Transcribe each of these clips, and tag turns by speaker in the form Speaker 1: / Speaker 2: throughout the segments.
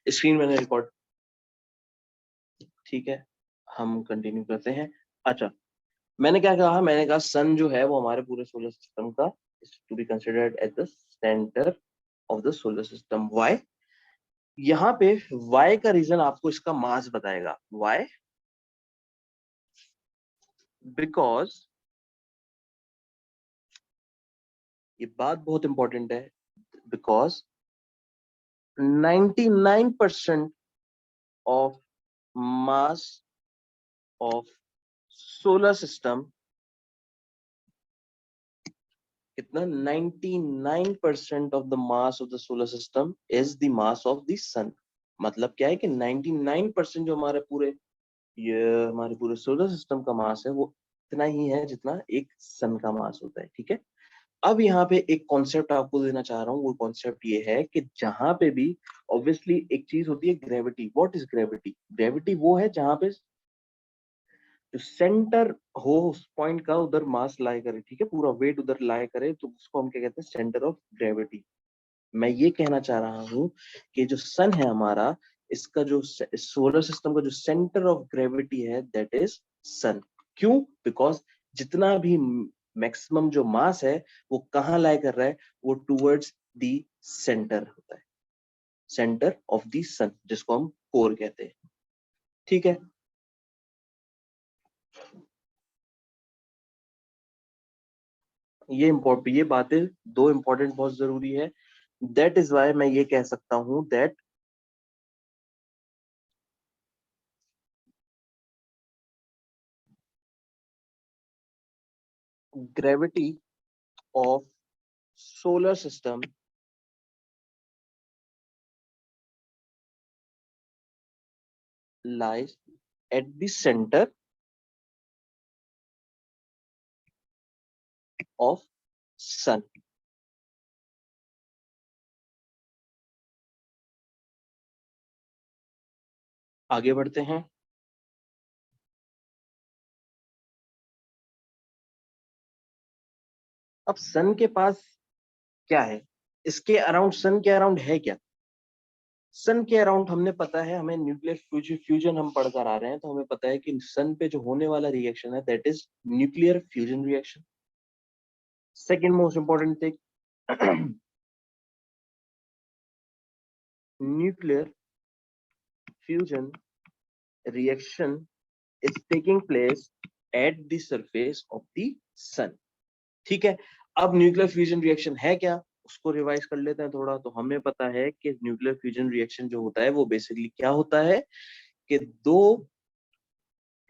Speaker 1: Screen मैंने record, ठीक है, हम कंटिन्यू करते हैं। अच्छा, मैंने क्या कहा, मैंने कहा सन जो है वो हमारे पूरे सोलर सिस्टम का to be considered as the centre of the solar system. Why? यहाँ पे वाई का रीजन आपको इसका मास बताएगा। वाई? बिकॉज, ये बात बहुत इंपॉर्टेंट है, because 99% of mass of solar system, कितना? 99% of the mass of the solar system is the mass of the sun। मतलब क्या है कि 99% जो हमारे पूरे सोलर सिस्टम का मास है वो इतना ही है जितना एक सन का मास होता है, ठीक है। अब यहाँ पे एक कॉन्सेप्ट आपको देना चाह रहा हूँ, वो कॉन्सेप्ट ये है कि जहां पे भी ऑब्वियसली एक चीज होती है gravity. What is gravity? Gravity वो है जहां पे जो सेंटर हो उस पॉइंट का, उधर मास लाई करे, ठीक है, पूरा वेट उधर लाई करे, तो उसको हम क्या कहते हैं? Centre of gravity. मैं ये कहना चाह रहा हूँ कि जो सन है हमारा, इसका जो सोलर सिस्टम का जो सेंटर ऑफ ग्रेविटी है दैट इज सन। क्यों? बिकॉज जितना भी मैक्सिमम जो मास है वो कहाँ लाई कर रहा है? वो टूवर्ड्स दी सेंटर होता है, सेंटर ऑफ दी सन, जिसको हम कोर कहते हैं, ठीक है। ये बातें दो इंपॉर्टेंट बहुत जरूरी है। दैट इज वाई मैं ये कह सकता हूं that gravity of solar system lies at the center of sun। आगे बढ़ते हैं। अब सन के पास क्या है? इसके अराउंड, सन के अराउंड है क्या? सन के अराउंड हमने पता है, हमें न्यूक्लियर फ्यूजन हम पढ़कर आ रहे हैं, तो हमें पता है कि सन पे जो होने वाला रिएक्शन है that is nuclear fusion reaction. Second most important thing, nuclear fusion reaction is taking place at the surface of the sun। ठीक है। अब न्यूक्लियर फ्यूजन रिएक्शन है क्या, उसको रिवाइज कर लेते हैं थोड़ा। तो हमें पता है कि न्यूक्लियर फ्यूजन रिएक्शन जो होता है वो बेसिकली क्या होता है कि दो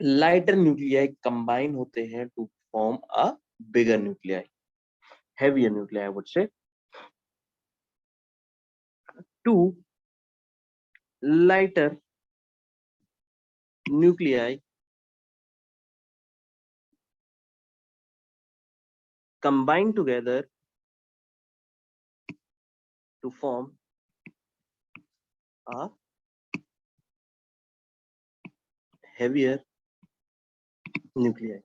Speaker 1: लाइटर न्यूक्लियाई कंबाइन होते हैं to form a bigger nuclei, heavier nuclei I would say। Two lighter nuclei combine together to form a heavier nuclei।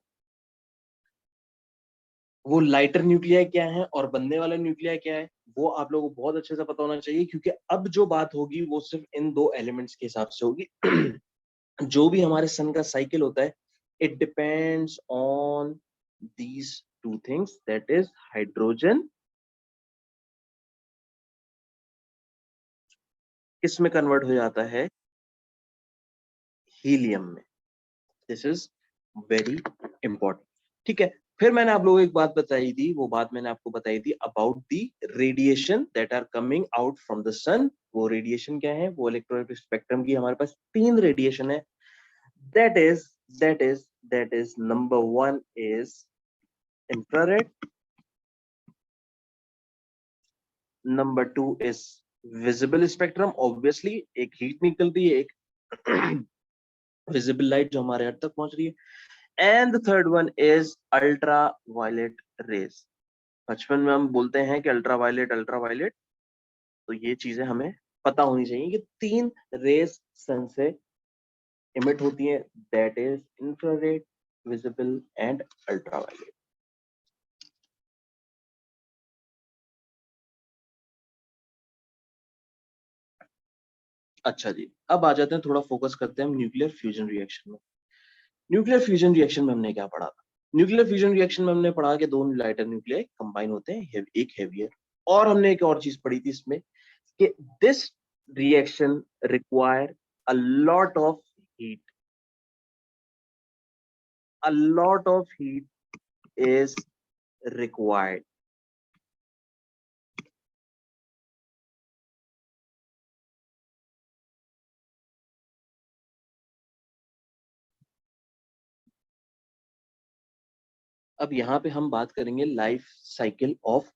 Speaker 1: वो लाइटर न्यूक्लियाई क्या है और बनने वाला न्यूक्लियाई क्या है, वो आप लोगों को बहुत अच्छे से पता होना चाहिए, क्योंकि अब जो बात होगी वो सिर्फ इन दो एलिमेंट्स के हिसाब से होगी। जो भी हमारे सन का साइकिल होता है, it depends on these two things, that is hydrogen किस में कन्वर्ट हो जाता है? हीलियम में। दिस इज वेरी इंपॉर्टेंट, ठीक है। फिर मैंने आप लोगों को एक बात बताई थी, वो बात मैंने आपको बताई थी about the radiation that are coming out from the sun. वो रेडिएशन क्या है? वो इलेक्ट्रोमैग्नेटिक स्पेक्ट्रम की हमारे पास तीन रेडिएशन है। That is that is number one is infrared, number two is visible spectrum, obviously एक हीट निकलती है, एक विजिबल लाइट जो हमारे अर्थ तक पहुंच रही है। And the third one is ultra violet rays. बचपन में हम बोलते हैं कि अल्ट्रा वायलेट, अल्ट्रा वायलेट, तो ये चीजें हमें पता होनी चाहिए कि तीन रेज सन से इमिट होती है, that is infrared, visible and ultra violet. अच्छा जी, अब आ जाते हैं, थोड़ा फोकस करते हैं हम न्यूक्लियर फ्यूजन रिएक्शन में। न्यूक्लियर फ्यूजन रिएक्शन में हमने क्या पढ़ा था? न्यूक्लियर फ्यूजन रिएक्शन में हमने पढ़ा कि दो लाइटर न्यूक्लियाई कंबाइन होते हैं, एक हेवियर, और हमने एक और चीज पढ़ी थी इसमें कि this reaction require a lot of heat, a lot of heat is required. अब यहाँ पे हम बात करेंगे लाइफ साइकिल ऑफ,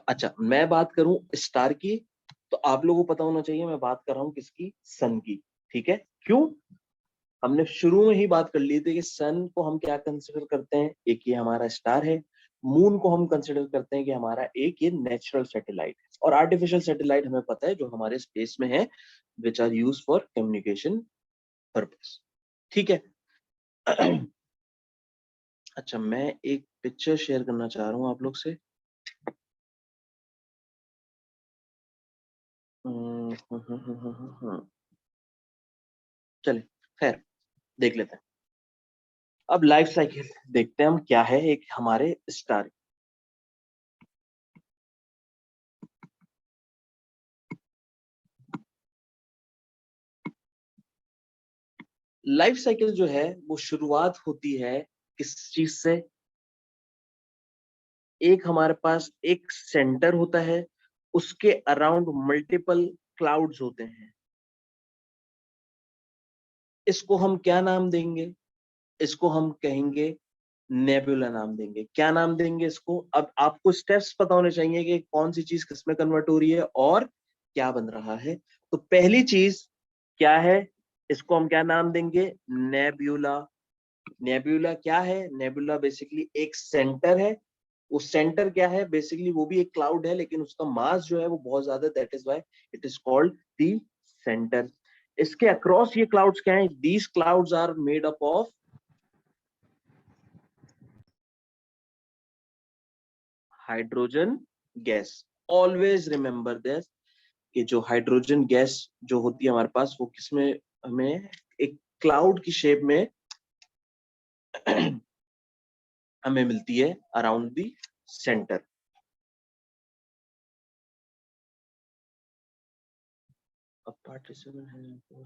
Speaker 1: अच्छा मैं बात करूं स्टार की, तो आप लोगों को पता होना चाहिए मैं बात कर रहा हूं किसकी, सन की। ठीक है, क्यों? हमने शुरू में ही बात कर ली थी कि सन को हम क्या कंसिडर करते हैं, एक ये हमारा स्टार है। मून को हम कंसिडर करते हैं कि हमारा एक ये नेचुरल सैटेलाइट है, और आर्टिफिशियल सैटेलाइट हमें पता है जो हमारे स्पेस में है, which are use for communication purpose. ठीक है। अच्छा, मैं एक पिक्चर शेयर करना चाह रहा हूँ आप लोग से। चले, खैर देख लेते हैं। अब लाइफ साइकिल देखते हैं हम क्या है एक हमारे स्टार। लाइफ साइकिल जो है वो शुरुआत होती है किस चीज से? एक हमारे पास एक सेंटर होता है, उसके अराउंड मल्टीपल क्लाउड्स होते हैं। इसको हम क्या नाम देंगे? इसको हम कहेंगे नेबुला नाम देंगे। क्या नाम देंगे इसको? अब आपको स्टेप्स पता होने चाहिए कि कौन सी चीज किसमें कन्वर्ट हो रही है और क्या बन रहा है। तो पहली चीज क्या है, इसको हम क्या नाम देंगे? नेब्यूला। नेब्यूला क्या है? नेबुला बेसिकली एक सेंटर है। वो सेंटर क्या है? बेसिकली वो भी एक क्लाउड है, लेकिन उसका मास जो है वो बहुत ज्यादा, that is why it is called the centre. इसके अक्रॉस ये क्लाउड्स क्या है? These clouds are made up of hydrogen gas. Always remember this कि जो हाइड्रोजन गैस जो होती है हमारे पास, वो किसमें हमें एक क्लाउड की शेप में हमें मिलती है अराउंड द सेंटर। अब पार्टिसिपेंट है,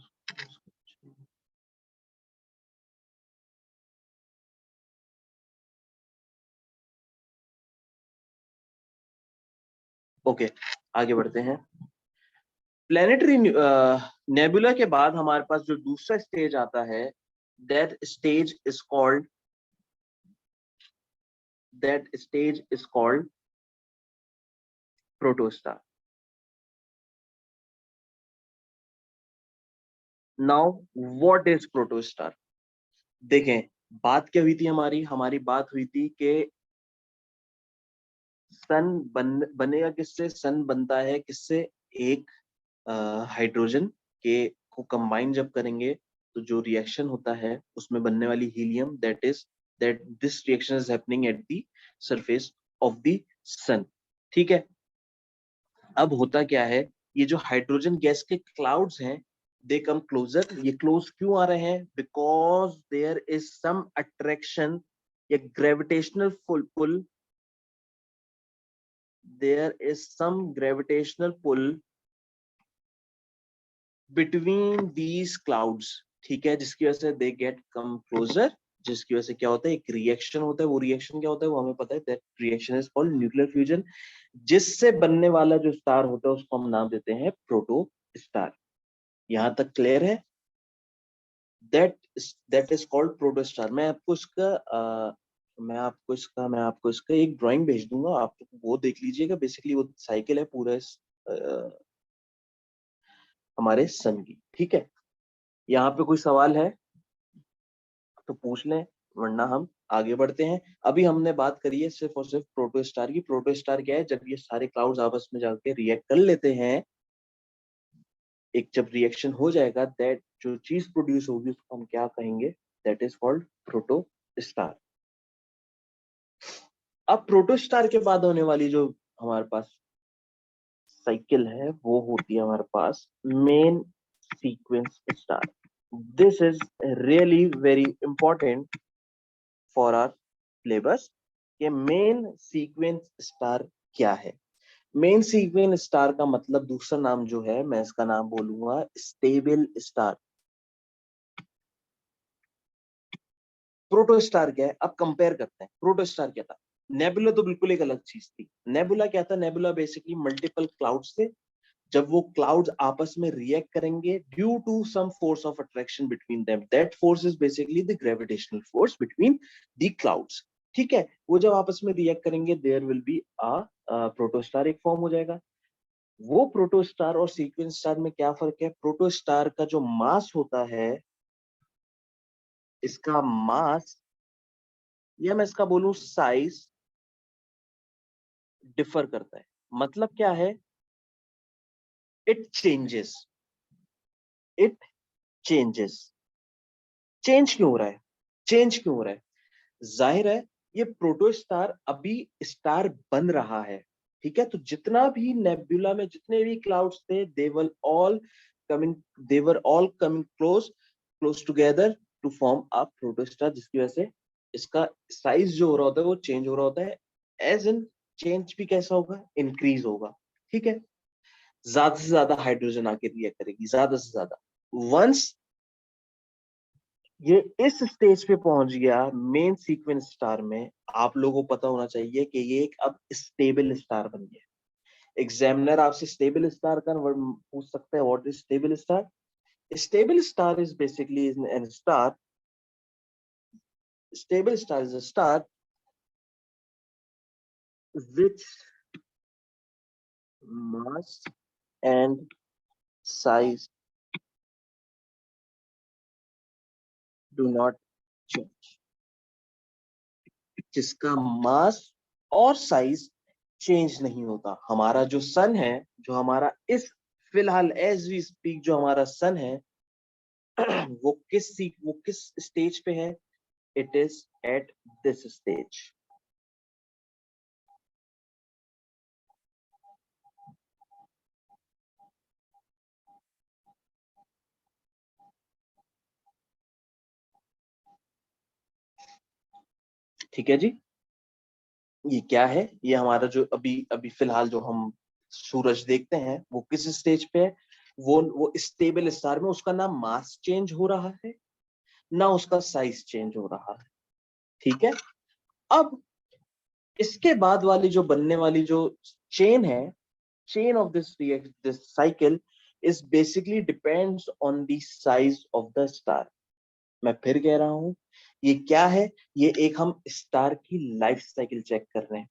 Speaker 1: ओके, आगे बढ़ते हैं। प्लेनेटरी नेबुला के बाद हमारे पास जो दूसरा स्टेज आता है, that stage is called, that stage is called protostar. Now what is protostar? देखें, बात क्या हुई थी हमारी? हमारी बात हुई थी कि बनेगा किससे? सन बनता है किससे? एक हाइड्रोजन के को कंबाइन जब करेंगे तो जो रिएक्शन होता है उसमें बनने वाली helium, that this reaction is happening at the surface of the sun. ठीक है। अब होता क्या है, ये जो हाइड्रोजन गैस के क्लाउड्स हैं, दे कम क्लोजर। ये क्लोज क्यों आ रहे हैं? Because there is some attraction या gravitational pull, there is some gravitational pull between these clouds. ठीक है, जिसकी वजह से दे गेट कम क्लोजर, जिसकी वजह से क्या होता है, एक रिएक्शन होता है। वो रिएक्शन क्या होता है वो हमें पता है, that reaction is called nuclear fusion. जिससे बनने वाला जो स्टार होता है उसको हम नाम देते हैं प्रोटो स्टार। यहां तक क्लियर है? That that is called proto star. मैं आपको इसका एक ड्राइंग भेज दूंगा, आप वो देख लीजिएगा। बेसिकली वो साइकिल है पूरा हमारे सन की। ठीक है, यहाँ पे कोई सवाल है तो पूछ लें, वरना हम आगे बढ़ते हैं। अभी हमने बात करी है सिर्फ और सिर्फ प्रोटोस्टार की। प्रोटोस्टार क्या है? जब ये सारे क्लाउड्स आपस में जाके रिएक्ट कर लेते हैं, एक जब रिएक्शन हो जाएगा, दैट जो चीज प्रोड्यूस होगी उसको हम क्या कहेंगे? That is called protostar. अब प्रोटोस्टार के बाद होने वाली जो हमारे पास साइकिल है वो होती है हमारे पास main sequence star. This is really very important for our syllabus कि मेन सीक्वेंस स्टार क्या है. मेन सीक्वेंस स्टार का मतलब दूसरा नाम जो है मैं इसका नाम बोलूंगा स्टेबल स्टार. प्रोटोस्टार क्या है अब कंपेयर करते हैं. प्रोटोस्टार क्या था? नेबुला तो बिल्कुल एक अलग चीज थी. नेबुला क्या था? नेबुला बेसिकली मल्टीपल क्लाउड्स थे. जब वो क्लाउड्स आपस में रिएक्ट करेंगे due to some force of attraction between them, that force is basically the gravitational force between the clouds. ठीक है, वो जब आपस में रिएक्ट करेंगे there will be a protostar एक फॉर्म हो जाएगा. वो प्रोटोस्टार और सीक्वेंस स्टार में क्या फर्क है? प्रोटोस्टार का जो मास होता है, इसका मास या मैं इसका बोलूं साइज डिफर करता है. मतलब क्या है? It changes. It changes. Change क्यों हो रहा है? चेंज क्यों हो रहा है? जाहिर है ये प्रोटोस्टार अभी स्टार बन रहा है. ठीक है, तो जितना भी नेबुला में जितने भी क्लाउड्स थे coming they were all coming close together to form a protostar, जिसकी वजह से इसका साइज जो हो रहा होता है वो चेंज हो रहा होता है. एज इन चेंज भी कैसा होगा? इंक्रीज होगा. ठीक है, ज्यादा से ज्यादा हाइड्रोजन आके रिएक्ट करेगी, ज्यादा से ज्यादा. वंस ये इस स्टेज पे पहुंच गया मेन सीक्वेंस स्टार में, आप लोगों को पता होना चाहिए कि ये एक अब स्टेबल स्टार बन गया. एग्जामिनर आपसे स्टेबल स्टार का वर्ड पूछ सकता है. What is stable star? Stable star is basically an star. Stable star is a star which mass and size do not change. जिसका मास और साइज चेंज नहीं होता. हमारा जो सन है, जो हमारा इस फिलहाल एज वी स्पीक जो हमारा सन है वो किस स्टेज पे है? It is at this stage. ठीक है जी. ये क्या है? ये हमारा जो अभी अभी फिलहाल जो हम सूरज देखते हैं वो किस स्टेज पे है? वो स्टेबल स्टार में. उसका ना मास चेंज हो रहा है ना उसका साइज चेंज हो रहा है. ठीक है, अब इसके बाद वाली जो बनने वाली जो चेन है, chain of this cycle is basically depends on the size of the star. मैं फिर कह रहा हूं, ये क्या है? ये एक हम स्टार की लाइफ साइकिल चेक कर रहे हैं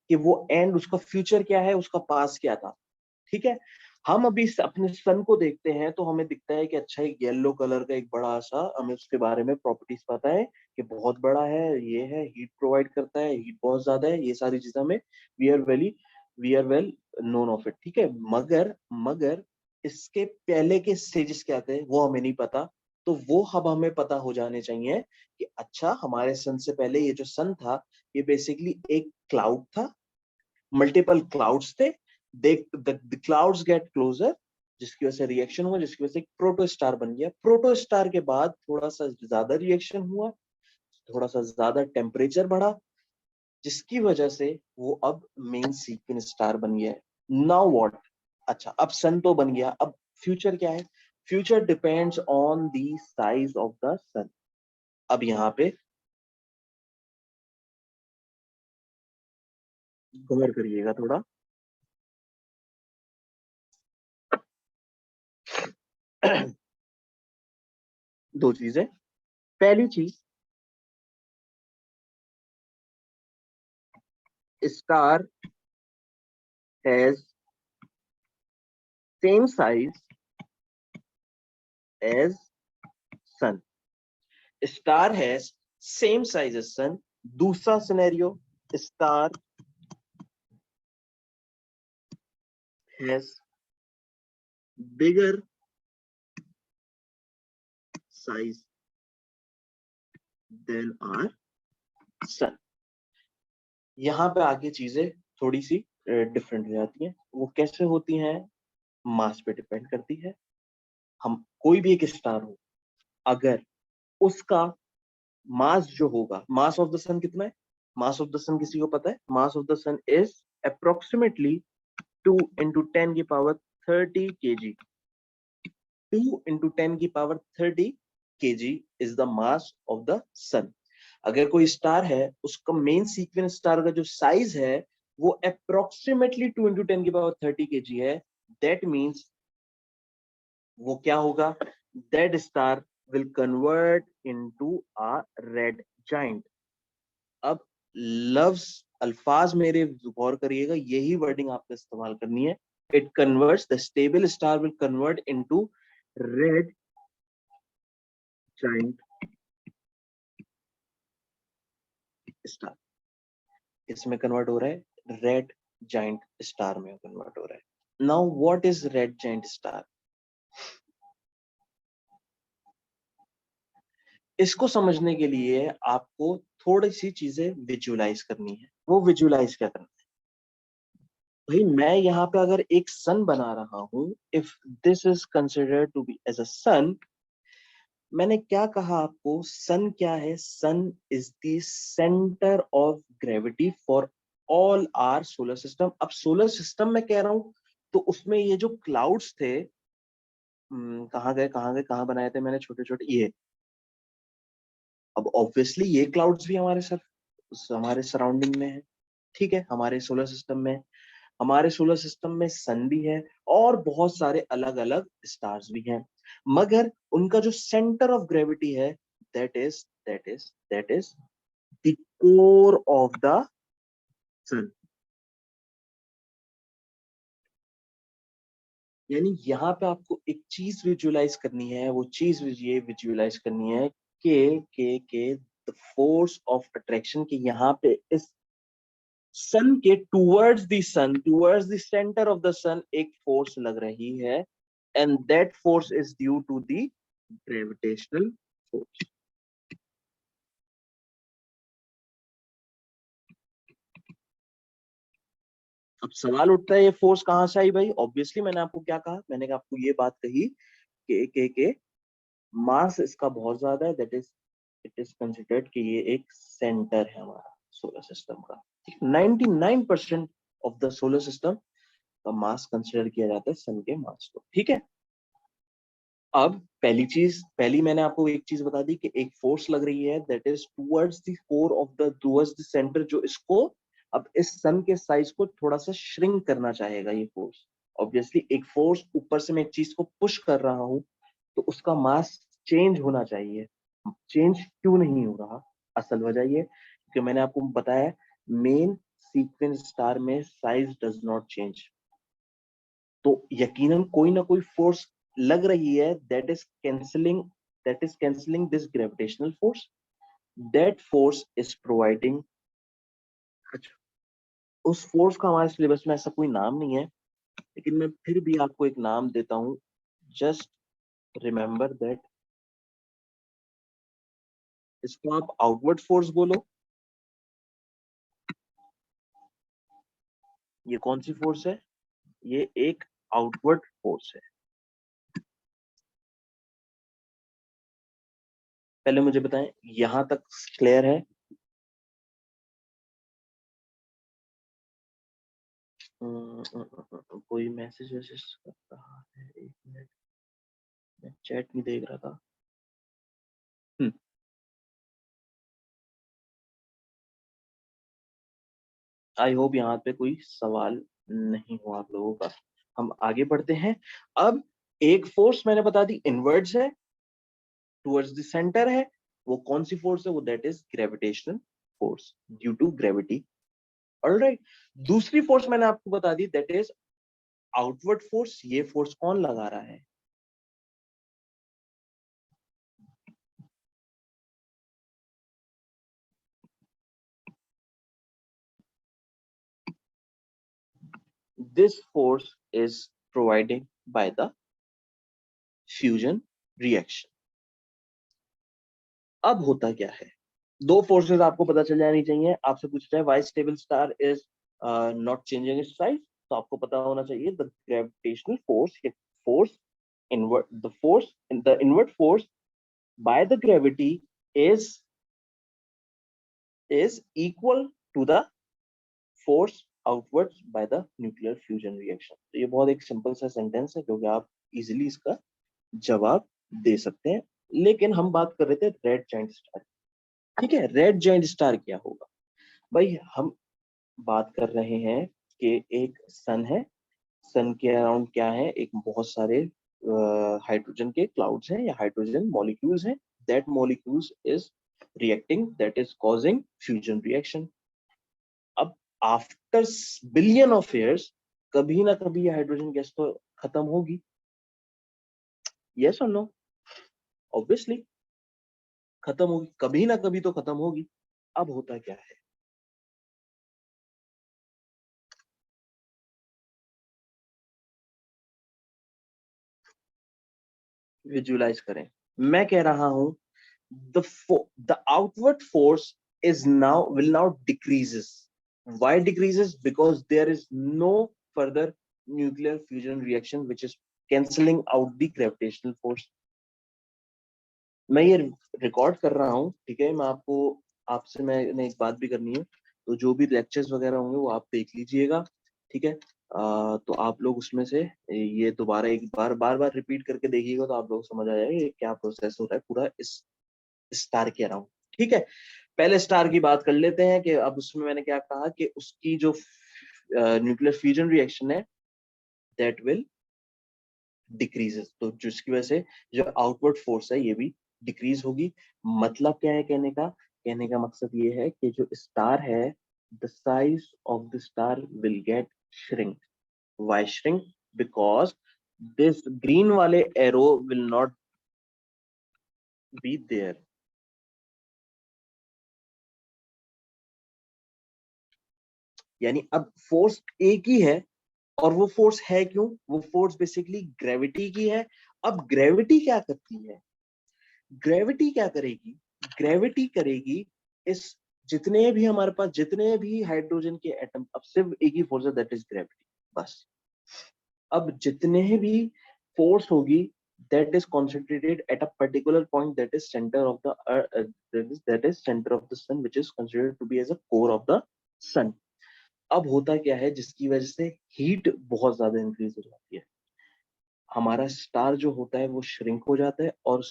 Speaker 1: कि वो एंड उसका फ्यूचर क्या है, उसका पास क्या था. ठीक है, हम अभी अपने सन को देखते हैं तो हमें दिखता है कि अच्छा एक येलो कलर का एक बड़ा सा, हमें उसके बारे में प्रॉपर्टीज पता है कि बहुत बड़ा है, ये है, हीट प्रोवाइड करता है, हीट बहुत ज्यादा है, ये सारी चीजें हमें we are well known of it. ठीक है, मगर मगर इसके पहले के स्टेजेस क्या थे वो हमें नहीं पता. तो वो अब हमें पता हो जाने चाहिए कि अच्छा हमारे सन से पहले ये जो सन था ये बेसिकली एक क्लाउड था. मल्टीपल क्लाउड्स थे. the clouds get closer, जिसकी वजह से रिएक्शन हुआ, जिसकी वजह से एक प्रोटोस्टार बन गया. प्रोटोस्टार के बाद थोड़ा सा ज्यादा रिएक्शन हुआ, थोड़ा सा ज्यादा टेम्परेचर बढ़ा, जिसकी वजह से वो अब मेन सीक्वेंस स्टार बन गया है. Now what? अच्छा अब सन तो बन गया, अब फ्यूचर क्या है? Future depends on the size of the sun. अब यहाँ पे गौर करिएगा थोड़ा. दो चीजें. पहली चीज, star has same size as sun. Star has same size as sun. दूसरा scenario, star has bigger size than our sun. यहाँ पे आगे चीजें थोड़ी सी डिफरेंट हो जाती हैं. वो कैसे होती हैं? मास पे डिपेंड करती है. हम कोई भी एक स्टार हो, अगर उसका मास जो होगा, मास ऑफ द सन कितना है? मास ऑफ द सन किसी को पता है? Mass of the sun is approximately 2 into 10 की पावर 30 kg. 2 into 10 की power 30 kg is the mass of the sun. अगर कोई स्टार है, उसका मेन सीक्वेंस स्टार का जो साइज है वो अप्रोक्सीमेटली 2 into 10 की पावर 30 kg है, दैट मीन्स वो क्या होगा? That star will convert into a red giant. अब लफ्ज अल्फाज मेरे गौर करिएगा, यही वर्डिंग आपको इस्तेमाल करनी है. It converts, the stable star will convert into red giant star. इसमें कन्वर्ट हो रहा है, रेड जाइंट स्टार में कन्वर्ट हो रहा है. Now what is red giant star? इसको समझने के लिए आपको थोड़ी सी चीजें विजुअलाइज करनी है. वो विजुअलाइज क्या करना है? भाई मैं यहाँ पे अगर एक सन बना रहा हूं, if this is considered to be as a sun, मैंने क्या कहा आपको? सन क्या है? Sun is the centre of gravity for all our solar system. अब सोलर सिस्टम में कह रहा हूं तो उसमें ये जो क्लाउड्स थे, कहाँ गए कहाँ गए, कहाँ बनाए थे मैंने छोटे छोटे ये. अब ऑब्वियसली ये क्लाउड्स भी हमारे सराउंडिंग में है. ठीक है, हमारे सोलर सिस्टम में, हमारे सोलर सिस्टम में सन भी है और बहुत सारे अलग अलग स्टार्स भी हैं, मगर उनका जो सेंटर ऑफ ग्रेविटी है, that is the core of the sun. यानी यहाँ पे आपको एक चीज विजुअलाइज करनी है, वो चीज ये विजुअलाइज करनी है के द फोर्स ऑफ अट्रैक्शन, के यहाँ पे इस सन के towards the centre of the sun एक फोर्स लग रही है, and that force is due to the gravitational force. अब सवाल उठता है, ये फोर्स कहां से आई भाई? ऑब्वियसली मैंने आपको क्या कहा? मैंने आपको ये बात कही के मास इसका बहुत ज्यादा है, that is it is considered कि ये एक सेंटर है हमारा सोलर सिस्टम का. 99% ऑफ द सोलर सिस्टम का मास कंसिडर किया जाता है सन के मास को. ठीक है. अब पहली मैंने आपको एक चीज बता दी कि एक फोर्स लग रही है, that is towards the core of the, towards the centre, जो इसको अब इस सन के साइज को थोड़ा सा श्रिंक करना चाहेगा ये फोर्स. ऑब्वियसली एक फोर्स ऊपर से मैं एक चीज को पुश कर रहा हूं तो उसका मास चेंज होना चाहिए. चेंज क्यों नहीं हो रहा? असल वजह ये कि मैंने आपको बताया, मेन सीक्वेंस स्टार में साइज डज नॉट चेंज. तो यकीनन कोई ना कोई फोर्स लग रही है, that is cancelling this gravitational force. That force is providing. अच्छा, उस फोर्स का हमारे सिलेबस में ऐसा कोई नाम नहीं है, लेकिन मैं फिर भी आपको एक नाम देता हूं. जस्ट रिमेंबर दैट, इसको आप आउटवर्ड फोर्स बोलो. ये कौन सी फोर्स है? ये एक आउटवर्ड फोर्स है. पहले मुझे बताएं, यहां तक क्लियर है? कोई मैसेज वैसेज कर रहा है, एक मिनट, मैं चैट नहीं देख रहा था. आई होप यहाँ पे कोई सवाल नहीं हो आप लोगों का. हम आगे बढ़ते हैं. अब एक फोर्स मैंने बता दी इनवर्ड्स है, टुवर्ड्स द सेंटर है. वो कौन सी फोर्स है? वो that is gravitational force due to gravity. Alright. दूसरी फोर्स मैंने आपको बता दी, दैट इज आउटवर्ड फोर्स. ये फोर्स कौन लगा रहा है? This force is provided by the fusion reaction. अब होता क्या है? दो फोर्सेस आपको पता चल जानी चाहिए. आपसे पूछा है why stable star is not changing its size, तो आपको पता होना चाहिए the gravitational force, force the inward force by the gravity is equal to the force outwards by the nuclear fusion reaction. तो ये बहुत एक सिंपल सा सेंटेंस है क्योंकि आप इजीली इसका जवाब दे सकते हैं, लेकिन हम बात कर रहे थे रेड जाइंट स्टार। ठीक है, रेड जाइंट स्टार क्या होगा भाई? हम बात कर रहे हैं कि एक सन है, सन के अराउंड क्या है, एक बहुत सारे हाइड्रोजन के क्लाउड्स हैं या हाइड्रोजन मॉलिक्यूल्स हैं, that molecules is reacting, that is causing fusion reaction. अब आफ्टर बिलियन ऑफ ईयर्स कभी ना कभी ये हाइड्रोजन गैस तो खत्म होगी, यस और नो? ऑब्वियसली खत्म होगी, कभी ना कभी तो खत्म होगी। अब होता क्या है, विजुअलाइज करें। मैं कह रहा हूं the outward force will now decreases. Why decreases? Because there is no further nuclear fusion reaction which is cancelling out the gravitational force. मैं ये रिकॉर्ड कर रहा हूँ, ठीक है, मैं आपको आपसे मैंने एक बात भी करनी है, तो जो भी लेक्चर्स वगैरह होंगे वो आप देख लीजिएगा, ठीक है। तो आप लोग उसमें से ये दोबारा एक बार बार रिपीट करके देखिएगा तो आप लोग समझ आ जाएगा ये क्या प्रोसेस हो रहा है पूरा इस स्टार के अराउंड। ठीक है, पहले स्टार की बात कर लेते हैं कि अब उसमें मैंने क्या कहा कि उसकी जो न्यूक्लियर फ्यूजन रिएक्शन है दैट विल डिक्रीजेस, तो जिसकी वजह से जो आउटवर्ड फोर्स है ये भी डिक्रीज होगी। मतलब क्या है कहने का? कहने का मकसद ये है कि जो स्टार है, the size of the star will get shrink. Why shrink? Because this green वाले arrow will not be there. यानी अब फोर्स एक ही है, और वो फोर्स है क्यों? वो फोर्स बेसिकली ग्रेविटी की है। अब ग्रेविटी क्या करती है? ग्रेविटी क्या करेगी? ग्रेविटी करेगी इस जितने भी हमारे पास जितने भी हाइड्रोजन के एटम, अब सिर्फ एक ही फोर्स है दैट इज ग्रेविटी, बस। अब जितने भी फोर्स होगी that is concentrated at a particular point that is center of the that is center of the sun, which is considered to be as a core of the sun. अब होता क्या है जिसकी वजह से हीट बहुत ज्यादा इंक्रीज हो जाती है, हमारा स्टार जो होता है वो श्रिंक हो जाता है और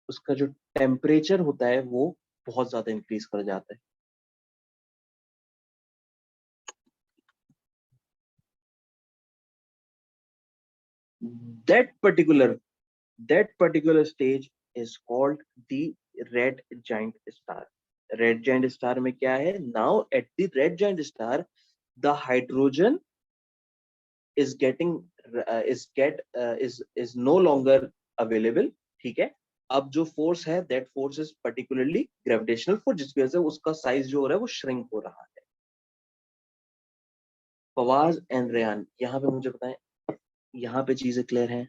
Speaker 1: उसका जो टेम्परेचर होता है वो बहुत ज्यादा इंक्रीज कर जाता है। that particular that particular stage is called the red giant star. red giant star में क्या है? now at the red giant star the hydrogen is getting is no longer available। ठीक है, अब जो फोर्स है that force is particularly gravitational force, जिसकी वजह से उसका साइज जो हो रहा है वो श्रिंक हो रहा है। फवाज एंड रेयान, यहाँ पे मुझे बताएं, यहाँ पे चीजें क्लियर हैं?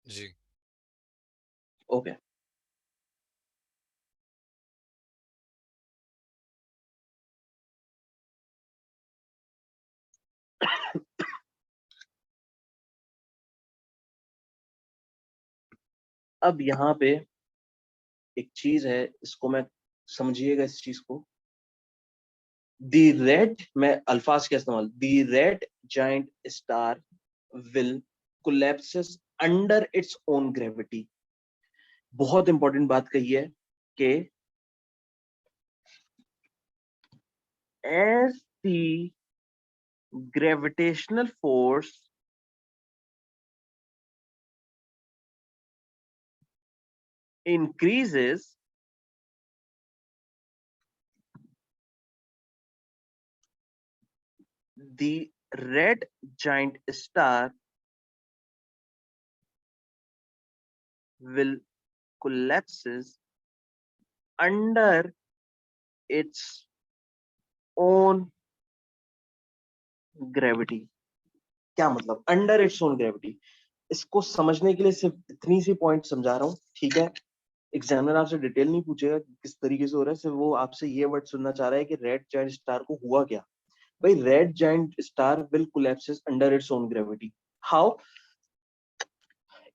Speaker 2: जी।
Speaker 1: ओके। अब यहाँ पे एक चीज है, इसको मैं समझिएगा इस चीज को। दी रेड, मैं अल्फाज का इस्तेमाल, the red giant star will collapses under its own gravity. बहुत इंपॉर्टेंट बात कही है कि as the gravitational force increases, the red giant star will collapses under its own gravity। क्या मतलब अंडर इट्स ओन ग्रेविटी? इसको समझने के लिए सिर्फ इतनी सी पॉइंट समझा रहा हूँ, ठीक है? एग्जामिनर आपसे डिटेल नहीं पूछेगा कि किस तरीके से हो रहा है, सिर्फ वो आपसे ये वर्ड सुनना चाह रहा है कि रेड जायंट स्टार को हुआ क्या। भाई red giant star will collapses under its own gravity. How?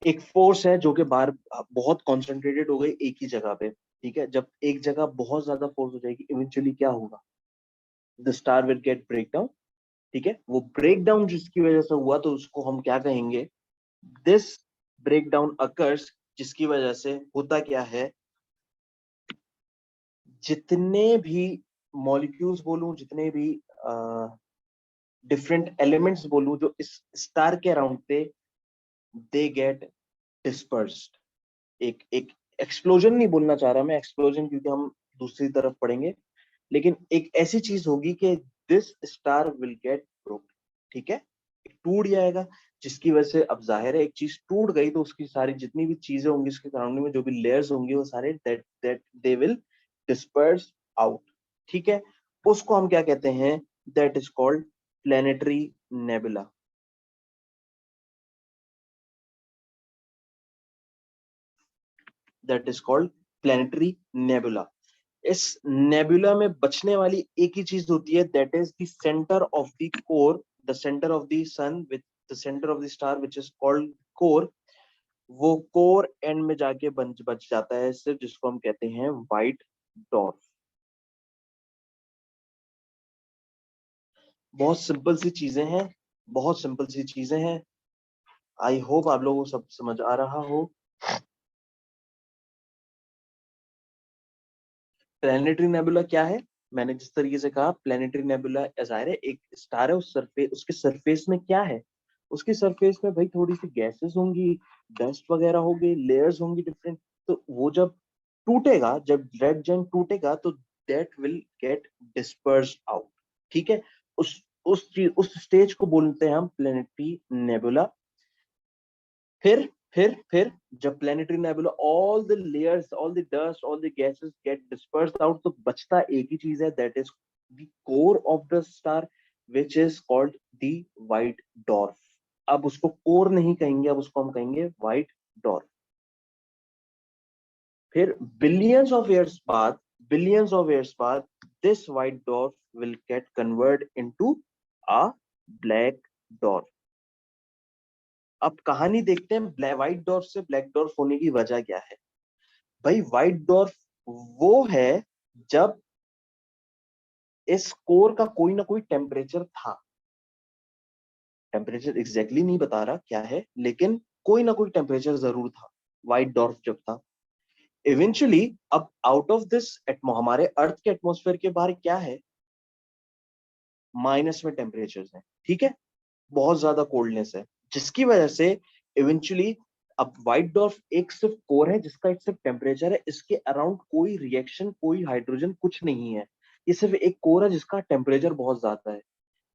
Speaker 1: एक फोर्स है जो कि बार बहुत कॉन्सेंट्रेटेड हो गई एक ही जगह पे, ठीक है? जब एक जगह बहुत ज्यादा फोर्स हो जाएगी, इवेंचुअली क्या होगा? The star will get break down, ठीक है? वो ब्रेक डाउन जिसकी वजह से हुआ तो उसको हम क्या कहेंगे? दिस ब्रेक डाउन अकर्स, जिसकी वजह से होता क्या है, जितने भी मॉलिक्यूल्स बोलूं, जितने भी डिफरेंट एलिमेंट्स बोलूं जो इस स्टार के अराउंड थे, दे गेट डिस्पर्स्ड। एक एक एक्सप्लोजन नहीं बोलना चाह रहा मैं, एक्सप्लोजन क्योंकि हम दूसरी तरफ पढ़ेंगे, लेकिन एक ऐसी चीज होगी कि this star will gate broke, ठीक है? टूट जाएगा, जिसकी वजह से अब जाहिर है एक चीज टूट गई तो उसकी सारी जितनी भी चीजें होंगी उसके सराउंडिंग में, जो भी लेयर्स होंगी वो सारे that that they will disperse out, ठीक है? उसको हम क्या कहते हैं? That is called planetary nebula. That is called planetary nebula. इस नेबुला में बचने वाली एक ही चीज होती है, that is the centre of the core, the centre of the sun with the centre of the star which is called core. वो कोर एंड में जाके बच जाता है सिर्फ, जिसको हम कहते हैं व्हाइट डॉर्फ। बहुत सिंपल सी चीजें हैं, बहुत सिंपल सी चीजें हैं। आई होप आप लोगों को सब समझ आ रहा हो। प्लैनेटरी नेबुला क्या है? मैंने जिस तरीके से कहा, प्लैनेटरी नेबुला जाहिर है एक स्टार है, उस सरफेस, उसके सरफेस में क्या है? उसके सरफेस में भाई थोड़ी सी गैसेस होंगी, डस्ट वगैरह होगी, लेयर्स होंगी डिफरेंट। तो वो जब टूटेगा, जब रेड जायंट टूटेगा तो that will get dispersed out, ठीक है? उस स्टेज को बोलते हैं हम प्लैनेटरी नेबुला। फिर जब planetary nebula all the layers, all the dust, all the gases get dispersed out, तो बचता एक ही चीज है, that is the core of the star which is called the white dwarf. अब उसको कोर नहीं कहेंगे, अब उसको हम कहेंगे व्हाइट डॉर्फ। फिर बिलियंस ऑफ ईयर्स बाद this white dwarf will get convert into a black dwarf. अब कहानी देखते हैं, व्हाइट डॉर्फ से ब्लैक डॉर्फ होने की वजह क्या है? भाई व्हाइट डॉर्फ वो है जब इस कोर का कोई ना कोई टेम्परेचर था। टेम्परेचर एग्जैक्टली नहीं बता रहा क्या है, लेकिन कोई ना कोई टेम्परेचर जरूर था व्हाइट डॉर्फ जब था। इवेंचुअली अब आउट ऑफ दिस हमारे अर्थ के एटमॉस्फेयर के बाहर क्या है? माइनस में टेम्परेचर है, ठीक है? बहुत ज्यादा कोल्डनेस है, जिसकी वजह से इवेंचुअली अब व्हाइट डॉर्फ एक सिर्फ कोर है जिसका एक सिर्फ टेम्परेचर है, इसके अराउंड कोई रिएक्शन, कोई हाइड्रोजन, कुछ नहीं है। ये सिर्फ एक कोर है जिसका टेम्परेचर बहुत ज्यादा है,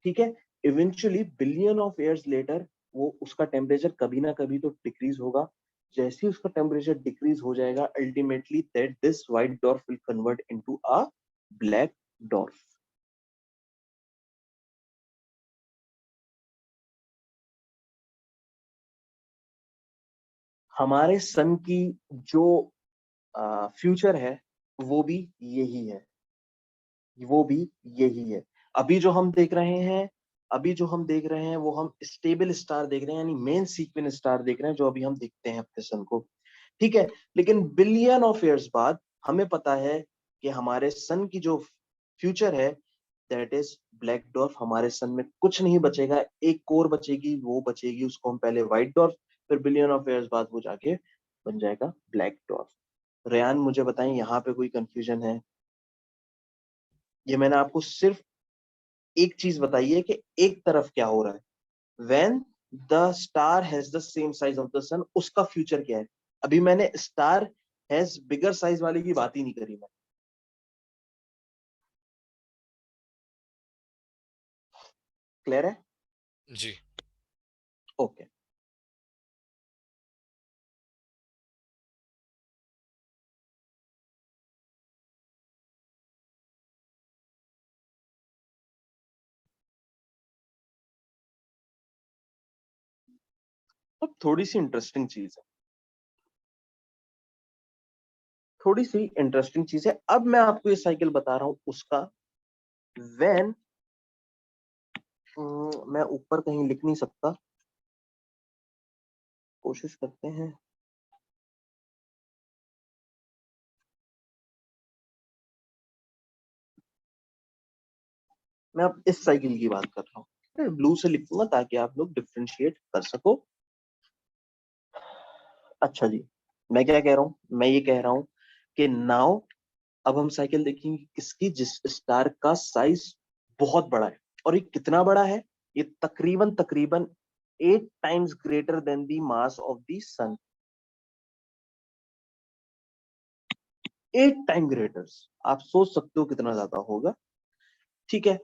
Speaker 1: ठीक है? Eventually billion of years later वो उसका टेम्परेचर कभी ना कभी तो डिक्रीज होगा। जैसे ही उसका टेम्परेचर डिक्रीज हो जाएगा, ultimately that this white dwarf will convert into a black dwarf. हमारे सन की जो फ्यूचर है वो भी यही है, वो भी यही है। अभी जो हम देख रहे हैं, अभी जो हम देख रहे हैं वो हम स्टेबल स्टार देख रहे हैं, यानी मेन सीक्वेंस स्टार देख रहे हैं जो अभी हम देखते हैं अपने सन को, ठीक है? लेकिन बिलियन ऑफ ईयर्स बाद हमें पता है कि हमारे सन की जो फ्यूचर है, दैट इज ब्लैक डॉर्फ। हमारे सन में कुछ नहीं बचेगा, एक कोर बचेगी, वो बचेगी, उसको हम पहले व्हाइट डॉर्फ, फिर बिलियन ऑफ ईयर्स बाद वो जाके बन जाएगा ब्लैक डॉर्फ। रेयान मुझे बताएं, यहाँ पे कोई कंफ्यूजन है? ये मैंने आपको सिर्फ एक चीज बताई है कि एक तरफ क्या हो रहा है। When the star has the same size of the sun, उसका फ्यूचर क्या है? अभी मैंने स्टार हैज बिगर साइज वाले की बात ही नहीं करी मैं। क्लियर है?
Speaker 2: जी।
Speaker 1: ओके। अब थोड़ी सी इंटरेस्टिंग चीज है, थोड़ी सी इंटरेस्टिंग चीज है। अब मैं आपको ये साइकिल बता रहा हूं उसका, व्हेन, मैं ऊपर कहीं लिख नहीं सकता, कोशिश करते हैं। मैं अब इस साइकिल की बात कर रहा हूँ, ब्लू से लिखूंगा ताकि आप लोग डिफ्रेंशिएट कर सको। अच्छा जी, मैं क्या कह रहा हूँ, मैं ये कह रहा हूँ कि नाउ अब हम साइकिल देखेंगे किसकी, जिस स्टार का साइज बहुत बड़ा है। और ये कितना बड़ा है, ये तकरीबन तकरीबन 8 times greater than the mass of the sun. 8 time greater, आप सोच सकते हो कितना ज्यादा होगा। ठीक है,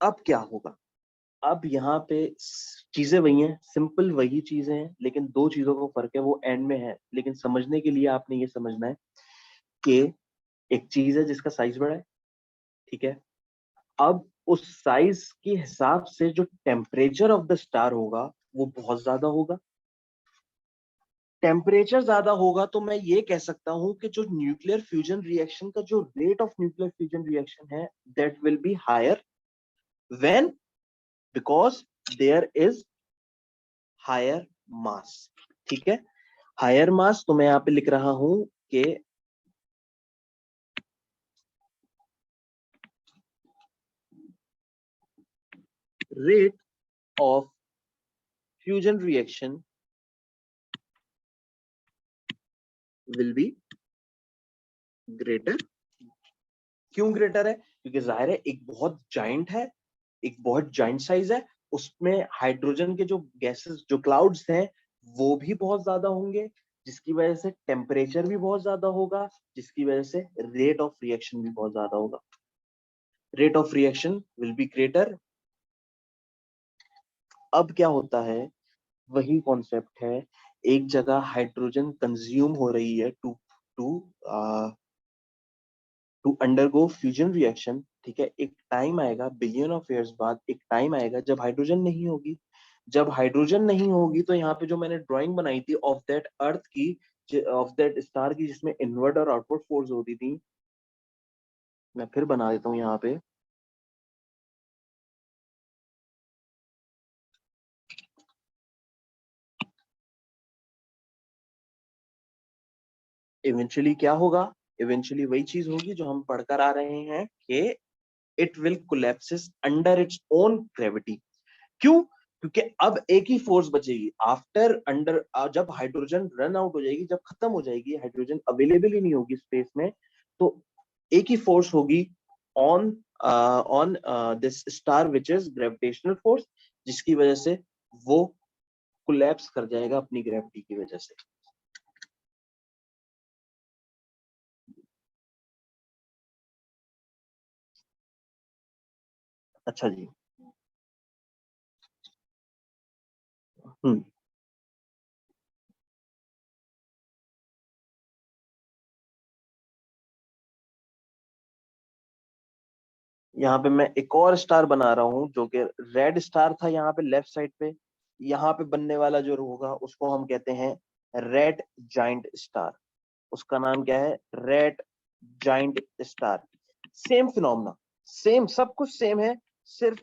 Speaker 1: अब क्या होगा, अब यहाँ पे चीजें वही हैं, सिंपल वही चीजें हैं, लेकिन दो चीजों का फर्क है, वो एंड में है। लेकिन समझने के लिए आपने ये समझना है कि एक चीज है जिसका साइज बड़ा है, ठीक है। अब उस साइज के हिसाब से जो टेम्परेचर ऑफ द स्टार होगा वो बहुत ज्यादा होगा। टेम्परेचर ज्यादा होगा तो मैं ये कह सकता हूं कि जो न्यूक्लियर फ्यूजन रिएक्शन का जो rate of nuclear fusion reaction है, that will be higher when, because there is higher mass. ठीक है, हायर मास, तो मैं यहां पे लिख रहा हूं कि rate of fusion reaction will be greater. क्यों ग्रेटर है, क्योंकि जाहिर है एक बहुत जाइंट है, एक बहुत जाइंट साइज है, उसमें हाइड्रोजन के जो गैसेस, जो क्लाउड्स हैं, वो भी बहुत ज्यादा होंगे, जिसकी वजह से टेम्परेचर भी बहुत ज्यादा होगा, जिसकी वजह से रेट ऑफ रिएक्शन भी बहुत ज्यादा होगा। Rate of reaction will be greater. अब क्या होता है, वही कॉन्सेप्ट है, एक जगह हाइड्रोजन कंज्यूम हो रही है to to to undergo fusion reaction. ठीक है, एक टाइम आएगा बिलियन ऑफ ईयर्स बाद, एक टाइम आएगा जब हाइड्रोजन नहीं होगी। जब हाइड्रोजन नहीं होगी तो यहाँ पे जो मैंने ड्राइंग बनाई थी ऑफ दैट अर्थ की, ऑफ दैट स्टार की, जिसमें इनवर्ट और आउटवर्ड फोर्स होती थी, मैं फिर बना देता हूँ यहाँ पे। इवेंचुअली क्या होगा, इवेंचुअली वही चीज होगी जो हम पढ़कर आ रहे हैं कि it will collapses under its own gravity. क्यों, क्योंकि अब एक ही फोर्स बचेगी आफ्टर अंडर, जब हाइड्रोजन रन आउट हो जाएगी, जब खत्म हो जाएगी, हाइड्रोजन अवेलेबल ही नहीं होगी स्पेस में, तो एक ही फोर्स होगी on on this star which is gravitational force, जिसकी वजह से वो कोलैप्स कर जाएगा अपनी ग्रेविटी की वजह से। अच्छा जी। हम्म, यहाँ पे मैं एक और स्टार बना रहा हूँ जो कि रेड स्टार था यहाँ पे लेफ्ट साइड पे। यहाँ पे बनने वाला जो होगा उसको हम कहते हैं रेड जाइंट स्टार। उसका नाम क्या है, red giant star. Same phenomena, same सब कुछ सेम है, सिर्फ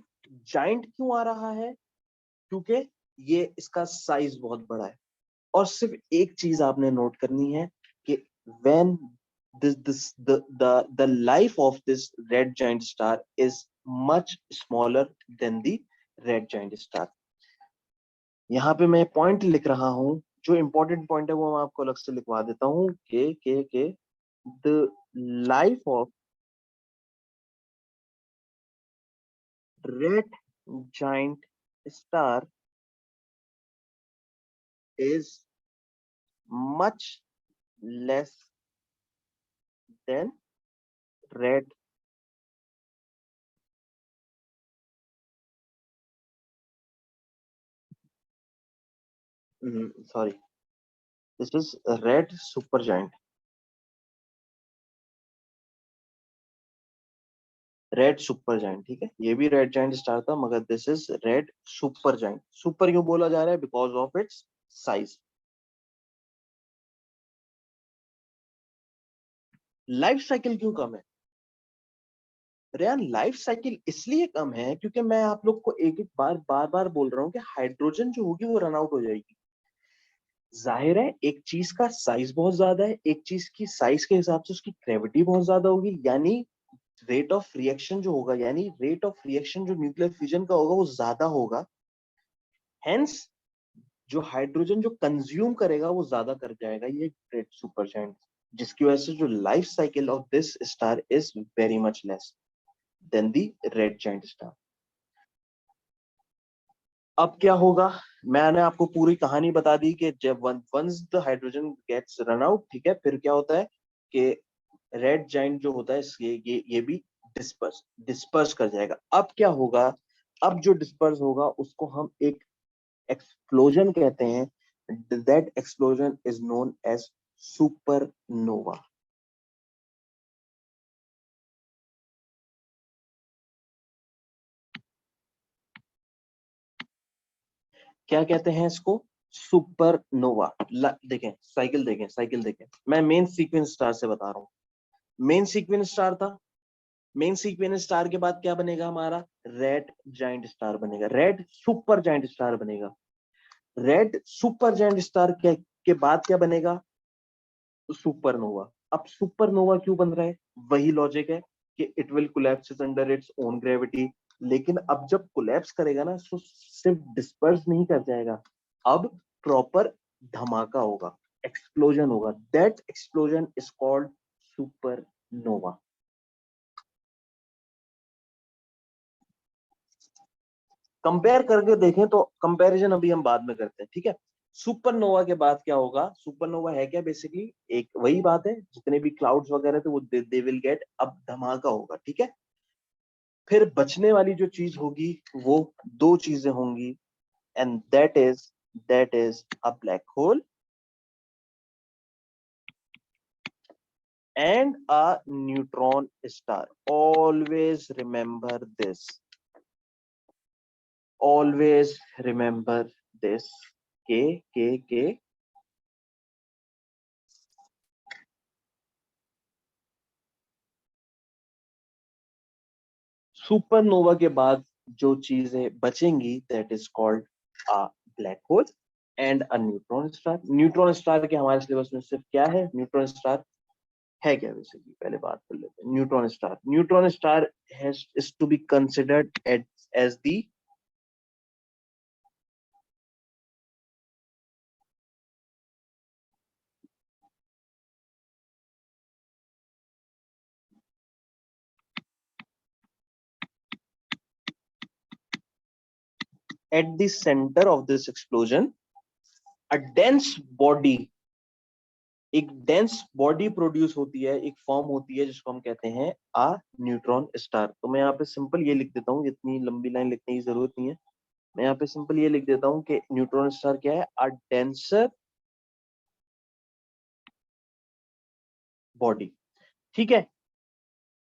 Speaker 1: जाइंट क्यों आ रहा है, क्योंकि ये इसका साइज बहुत बड़ा है। और सिर्फ एक चीज आपने नोट करनी है कि when the life of this red giant star is much smaller than the red giant star। यहाँ पे मैं पॉइंट लिख रहा हूँ, जो इंपॉर्टेंट पॉइंट है वो मैं आपको अलग से लिखवा देता हूँ के the life of red giant star is much less than red, sorry, this is red supergiant। Red super giant, ठीक है, ये भी रेड जाइंट स्टार था, मगर this is red super giant. Super क्यों बोला जा रहा है? Because of its size. Life cycle क्यों कम है? रेयान, लाइफ साइकिल इसलिए कम है क्योंकि मैं आप लोग को एक एक बार बार बोल रहा हूँ कि हाइड्रोजन जो होगी वो रन आउट हो जाएगी। जाहिर है एक चीज का साइज बहुत ज्यादा है, एक चीज की साइज के हिसाब से उसकी ग्रेविटी बहुत ज्यादा होगी, यानी रेट ऑफ रिएक्शन जो होगा, यानी रेट ऑफ रिएक्शन जो न्यूक्लियर फ्यूजन का होगा वो ज्यादा होगा। हेंस जो हाइड्रोजन जो कंज्यूम करेगा वो ज्यादा कर जाएगा ये रेड सुपर जायंट, जिसकी वजह से जो life cycle of this star is very much less than the red giant star. अब क्या होगा? मैंने आपको पूरी कहानी बता दी कि जब once the hydrogen gets run out, ठीक है, फिर क्या होता है कि रेड जाइंट जो होता है ये भी डिस्पर्स डिस्पर्स कर जाएगा। अब क्या होगा? अब जो डिस्पर्स होगा उसको हम एक एक्सप्लोजन कहते हैं। That explosion is known as supernova. क्या कहते हैं इसको? सुपरनोवा। देखें साइकिल, देखें साइकिल, देखें, मैं मेन सीक्वेंस स्टार से बता रहा हूँ। मेन सीक्वेंस स्टार था, मेन सीक्वेंस स्टार के बाद क्या बनेगा हमारा? रेड जाइंट स्टार बनेगा, रेड सुपर जाइंट स्टार बनेगा। रेड सुपर जाइंट स्टार के बाद क्या बनेगा? सुपरनोवा। अब सुपरनोवा क्यों बन रहा है? वही लॉजिक है कि it will collapse under its own gravity. लेकिन अब जब कोलैप्स करेगा ना तो सिर्फ डिस्पर्स नहीं कर जाएगा, अब प्रॉपर धमाका होगा, एक्सप्लोजन होगा। That explosion is called supernova. Compare करके देखें तो कंपैरिजन अभी हम बाद में करते हैं, ठीक है। सुपरनोवा के बाद क्या होगा? सुपरनोवा है क्या? बेसिकली एक वही बात है, जितने भी क्लाउड्स वगैरह थे वो दे विल गेट, अब धमाका होगा, ठीक है। फिर बचने वाली जो चीज होगी वो दो चीजें होंगी, and that is a black hole and a neutron star. Always remember this, always remember this. के सुपरनोवा के बाद जो चीजें बचेंगी that is called a black hole and a neutron star. Neutron star के हमारे सिलेबस में सिर्फ क्या है? न्यूट्रॉन स्टार है क्या? बेसिकली पहले बात कर लेते हैं। Neutron star, neutron star has is to be considered as the at the center of this explosion a dense body, एक डेंस बॉडी प्रोड्यूस होती है, एक फॉर्म होती है जिसको हम कहते हैं आ न्यूट्रॉन स्टार। तो मैं यहाँ पे सिंपल ये लिख देता हूँ, इतनी लंबी लाइन लिखने की जरूरत नहीं है। मैं यहाँ पे सिंपल ये लिख देता हूँ कि न्यूट्रॉन स्टार क्या है? अ डेंसर बॉडी, ठीक है।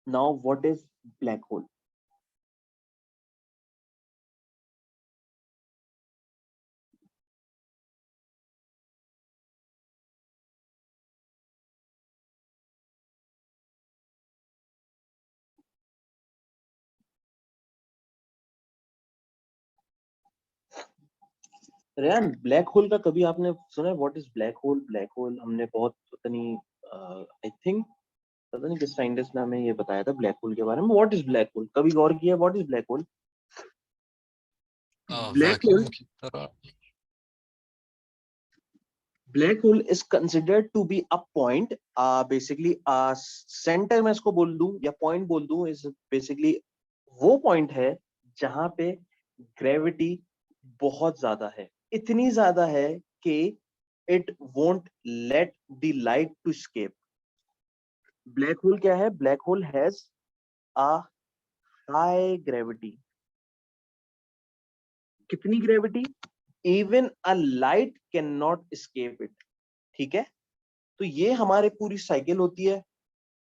Speaker 1: Now what is black hole? Ryan, black hole का कभी आपने सुना है? What is black hole? Black hole हमने बहुत, पता नहीं, आई थिंक, पता नहीं किस साइंटिस्ट ने हमें ये बताया था ब्लैक होल के बारे में। What is black hole? कभी गौर किया what is black hole? Black hole,
Speaker 2: vacuum की तरह।
Speaker 1: Black hole is considered to be a point, basically centre में इसको बोल दूं या पॉइंट बोल दूं, इज बेसिकली वो पॉइंट है जहां पे ग्रेविटी बहुत ज्यादा है, इतनी ज्यादा है कि it won't let the light to escape. Black hole क्या है? Black hole has a high gravity. कितनी gravity? Even a light can not escape it, ठीक है। तो ये हमारे पूरी साइकिल होती है।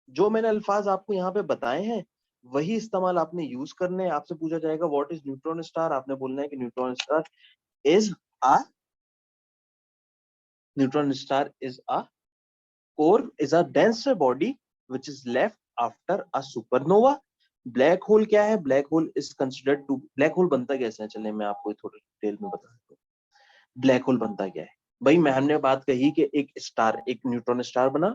Speaker 1: जो मैंने अल्फाज आपको यहाँ पे बताए हैं वही इस्तेमाल आपने यूज करने हैं। आपसे पूछा जाएगा व्हाट इज न्यूट्रॉन स्टार, आपने बोलना है कि neutron star is a neutron star is a core is a denser body which is left after a supernova. Black hole क्या है? Black hole is considered to, black hole बनता कैसे है, चलिए मैं आपको थोड़ी डिटेल में बता देता हूँ। ब्लैक होल बनता क्या है भाई? मैं हमने बात कही कि एक स्टार, एक न्यूट्रॉन स्टार बना,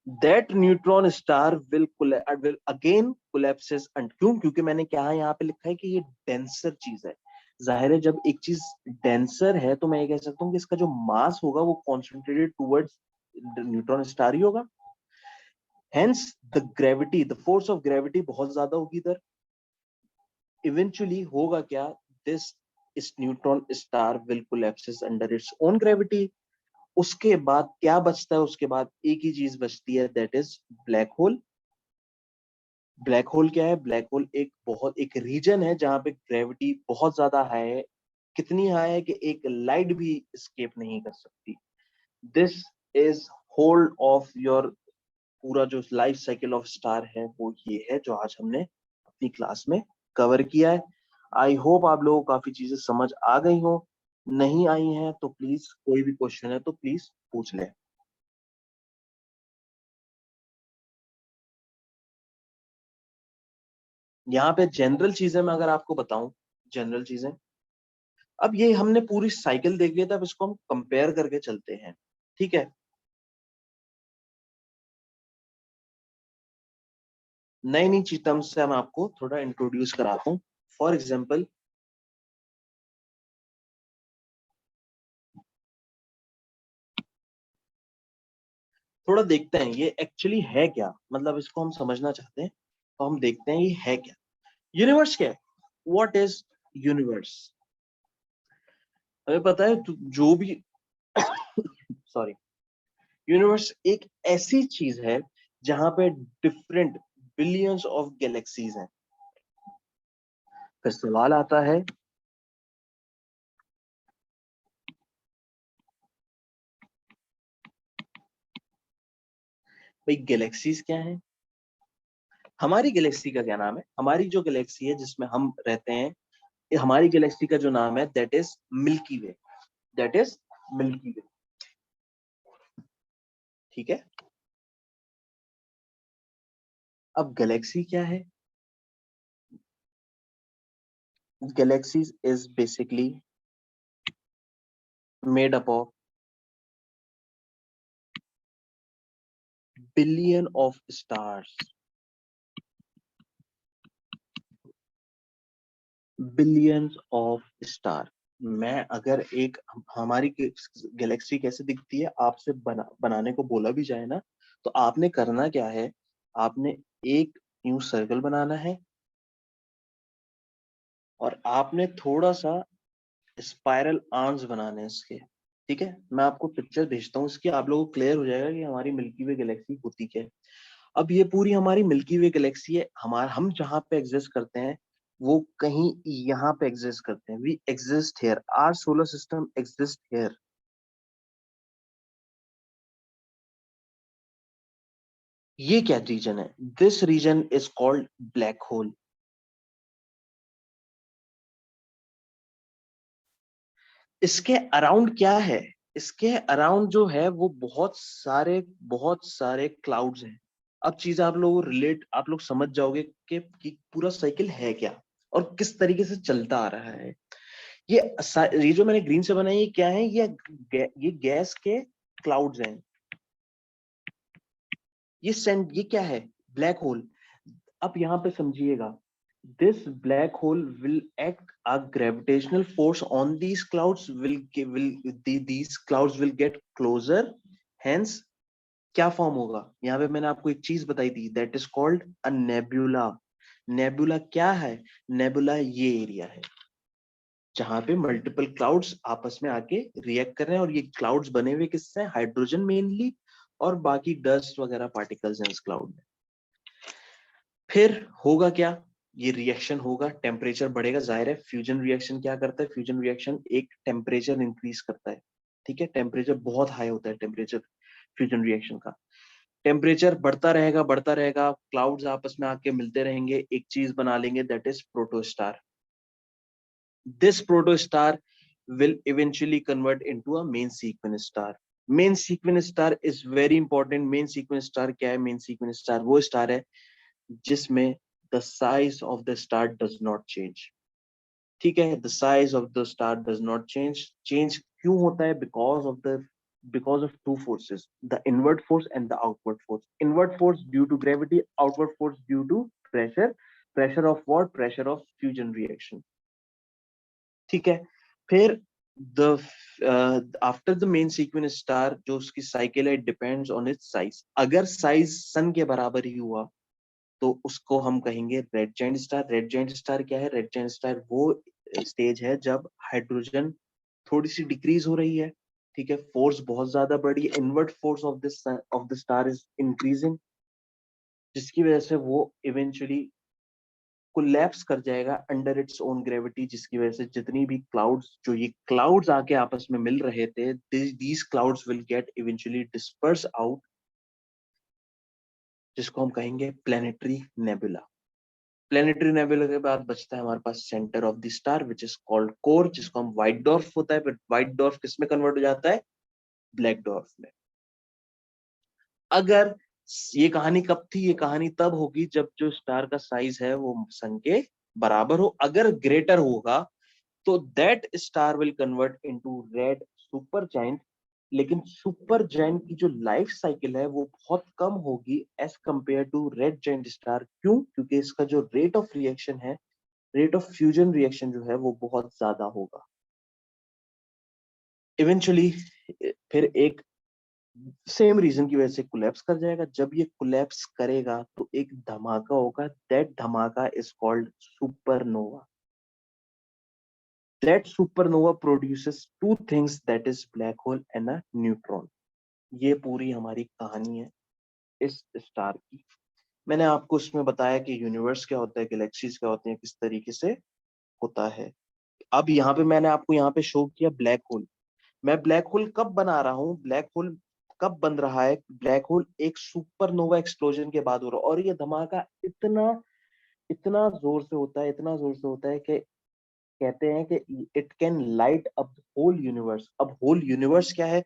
Speaker 1: that neutron star will again collapses. And क्यों? क्योंकि मैंने क्या यहाँ पे लिखा है कि ये डेंसर चीज है। जाहिर है जब एक चीज डेंसर है तो मैं ये कह सकता हूँ कि इसका जो मास होगा वो कॉन्सेंट्रेटेड टुवर्ड्स न्यूट्रॉन स्टार ही होगा। Hence the gravity, the force of gravity बहुत ज्यादा होगी इधर। इवेंचुअली होगा क्या? दिस इस neutron star will collapses under its own gravity. उसके बाद क्या बचता है? उसके बाद एक ही चीज बचती है, that is black hole. Black hole क्या है? ब्लैक होल एक रीजन है जहां पे ग्रेविटी बहुत ज्यादा हाई है। कितनी हाई है कि एक लाइट भी स्केप नहीं कर सकती। This is hold of your पूरा जो लाइफ साइकिल ऑफ स्टार है वो ये है जो आज हमने अपनी क्लास में कवर किया है। आई होप आप लोगों को काफी चीजें समझ आ गई हो। नहीं आई हैं तो प्लीज, कोई भी क्वेश्चन है तो प्लीज पूछ लें। यहाँ पे जनरल चीजें मैं अगर आपको बताऊं, जनरल चीजें, अब ये हमने पूरी साइकिल देख लिया था, अब इसको हम कंपेयर करके चलते हैं। ठीक है, नई नई चीजों से मैं आपको थोड़ा इंट्रोड्यूस कराता हूँ। फॉर एग्जाम्पल, थोड़ा देखते हैं ये एक्चुअली है क्या, मतलब इसको हम समझना चाहते हैं तो हम देखते हैं ये है क्या। यूनिवर्स क्या है? What is universe? हमें पता है जो भी सॉरी, यूनिवर्स एक ऐसी चीज है जहां पे डिफरेंट बिलियंस ऑफ गैलेक्सीज हैं। फिर सवाल आता है, भाई गैलेक्सीज क्या है? हमारी गैलेक्सी का क्या नाम है? हमारी जो गैलेक्सी है जिसमें हम रहते हैं, हमारी गैलेक्सी का जो नाम है that is Milky Way. That is Milky Way. ठीक है, अब गैलेक्सी क्या है? Galaxies is basically made up of billion of stars. Billions of star. मैं अगर एक हमारी गैलेक्सी कैसे दिखती है आपसे बनाने को बोला भी जाए ना, तो आपने करना क्या है? आपने एक न्यू सर्कल बनाना है और आपने थोड़ा सा स्पाइरल आर्म्स बनाने हैं इसके। ठीक है, मैं आपको पिक्चर भेजता हूँ इसकी, आप लोगों को क्लियर हो जाएगा कि हमारी मिल्की वे गैलेक्सी होती क्या है। अब ये पूरी हमारी मिल्की वे गैलेक्सी है, हमारा हम जहां पे एग्जिस्ट करते हैं वो कहीं यहाँ पे एग्जिस्ट करते हैं। We exist here, our solar system exist here. ये क्या रीजन है? This region is called black hole. इसके अराउंड क्या है? इसके अराउंड जो है वो बहुत सारे क्लाउड्स हैं। अब चीज आप लोग रिलेट, आप लोग समझ जाओगे कि पूरा साइकिल है क्या और किस तरीके से चलता आ रहा है। ये जो मैंने ग्रीन से बनाई ये क्या है? ये गैस के क्लाउड्स हैं। ये क्या है? Black whole. अब यहाँ पे समझिएगा, this black hole will act a gravitational force on these clouds, these clouds will get closer, hence क्या फॉर्म होगा? यहाँ पे मैंने आपको एक चीज बताई थी, that is called a nebula. Nebula क्या है? नेबुला ये एरिया है जहां पे मल्टीपल क्लाउड्स आपस में आके रिएक्ट कर रहे हैं, और ये क्लाउड्स बने हुए किससे? हाइड्रोजन मेनली, और बाकी डस्ट वगैरह पार्टिकल्स हैं इस क्लाउड में। फिर होगा क्या? ये रिएक्शन होगा, टेम्परेचर बढ़ेगा। जाहिर है फ्यूजन रिएक्शन क्या करता है? फ्यूजन रिएक्शन एक टेम्परेचर इंक्रीज करता है। ठीक है, टेम्परेचर बहुत हाई होता है टेम्परेचर फ्यूजन रिएक्शन का। टेम्परेचर बढ़ता रहेगा, क्लाउड्स आपस में आके मिलते रहेंगे, एक चीज बना लेंगे, that is protostar. This protostar will eventually convert into a main sequence star. Main sequence star is very important. Main sequence star क्या है? Main sequence star वो स्टार है जिसमें the size of the star does not change. ठीक है, the size of the star does not change. Change क्यों होता है? Because of two forces, the inward force and the outward force. Inward force due to gravity, outward force due to pressure. Pressure of what? Pressure of fusion reaction. ठीक है, फिर the after the main sequence star जो उसकी cycle है, depends on it's size. अगर size सन के बराबर ही हुआ तो उसको हम कहेंगे red giant star. Red giant star क्या है? रेड जायंट स्टार वो स्टेज है जब हाइड्रोजन थोड़ी सी डिक्रीज हो रही है, ठीक है, फोर्स बहुत ज्यादा बढ़ी, inward force of the star is increasing, जिसकी वजह से वो इवेंचुअली कोलैप्स कर जाएगा अंडर इट्स ओन ग्रेविटी, जिसकी वजह से जितनी भी क्लाउड्स, जो ये क्लाउड्स आके आपस में मिल रहे थे, these clouds will get eventually disperse out, जिसको हम कहेंगे प्लैनेटरी नेबुला. प्लैनेटरी नेबुला के बाद बचता है हमारे पास centre of the star which is called core, जिसको हम व्हाइट डॉर्फ होता है, बट व्हाइट डॉर्फ किस में कन्वर्ट हो जाता है? ब्लैक डॉर्फ में. अगर ये कहानी कब थी? ये कहानी तब होगी जब जो स्टार का साइज है वो सन के बराबर हो. अगर ग्रेटर होगा तो that star will convert into red super giant. लेकिन सुपर जायंट की जो लाइफ साइकिल है वो बहुत कम होगी as compare to red giant star. क्यों? क्योंकि इसका जो रेट ऑफ रिएक्शन है, रेट ऑफ फ्यूजन रिएक्शन जो है वो बहुत ज्यादा होगा. इवेंचुअली फिर एक सेम रीजन की वजह से कोलैप्स कर जाएगा. जब ये कोलैप्स करेगा तो एक धमाका होगा. दैट धमाका is called supernova. That supernova produces two things, that is black hole and a neutron. ये पूरी हमारी कहानी है इस स्टार की. मैंने आपको इसमें बताया कि यूनिवर्स क्या होता है, गैलेक्सीज क्या होते हैं, किस तरीके से होता है. अब यहाँ पे मैंने आपको यहाँ पे शो किया ब्लैक होल. मैं ब्लैक होल कब बना रहा हूँ? ब्लैक होल कब बन रहा है? ब्लैक होल एक सुपरनोवा एक्सप्लोजन के बाद हो रहा है, और ये धमाका इतना इतना जोर से होता है, इतना जोर से होता है कि कहते हैं कि it can light up whole universe. अब होल यूनिवर्स क्या है?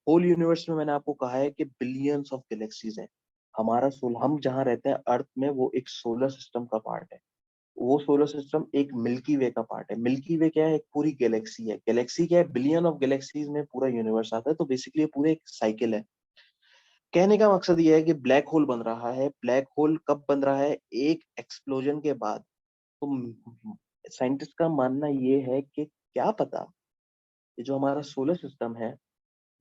Speaker 1: होल यूनिवर्स में मैंने आपको कहा है कि बिलियंस ऑफ गैलेक्सीज हैं. हमारा सोल, हम जहां रहते हैं अर्थ में, वो एक सोलर सिस्टम का पार्ट है. वो सोलर सिस्टम एक मिल्की वे का पार्ट है. मिल्की वे क्या है? एक पूरी गैलेक्सी है. गैलेक्सी क्या है? बिलियन ऑफ गैलेक्सीज में पूरा यूनिवर्स आता है. तो बेसिकली पूरे एक साइकिल है. कहने का मकसद ये है कि ब्लैक होल बन रहा है. ब्लैक होल कब बन रहा है? एक एक्सप्लोजन के बाद. तो साइंटिस्ट का मानना ये है कि क्या पता ये जो हमारा सोलर सिस्टम है,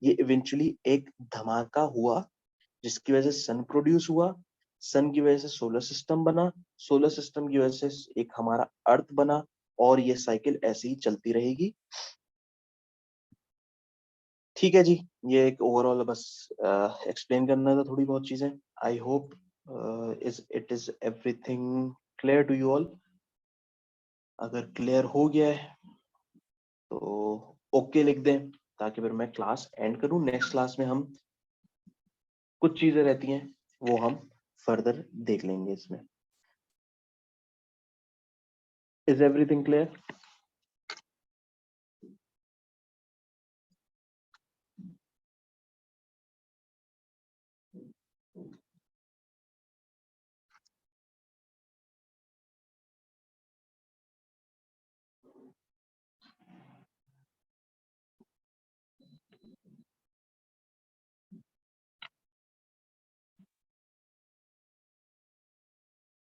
Speaker 1: ये इवेंचुअली एक धमाका हुआ जिसकी वजह से सन प्रोड्यूस हुआ. सन की वजह से सोलर सिस्टम बना. सोलर सिस्टम की वजह से एक हमारा अर्थ बना. और ये साइकिल ऐसे ही चलती रहेगी. ठीक है जी, ये एक ओवरऑल बस एक्सप्लेन करना था थोड़ी बहुत चीजें. I hope it is everything clear to you all. अगर क्लियर हो गया है तो ओके लिख दें, ताकि फिर मैं क्लास एंड करूं. नेक्स्ट क्लास में हम कुछ चीजें रहती हैं वो हम फर्दर देख लेंगे इसमें. Is everything clear?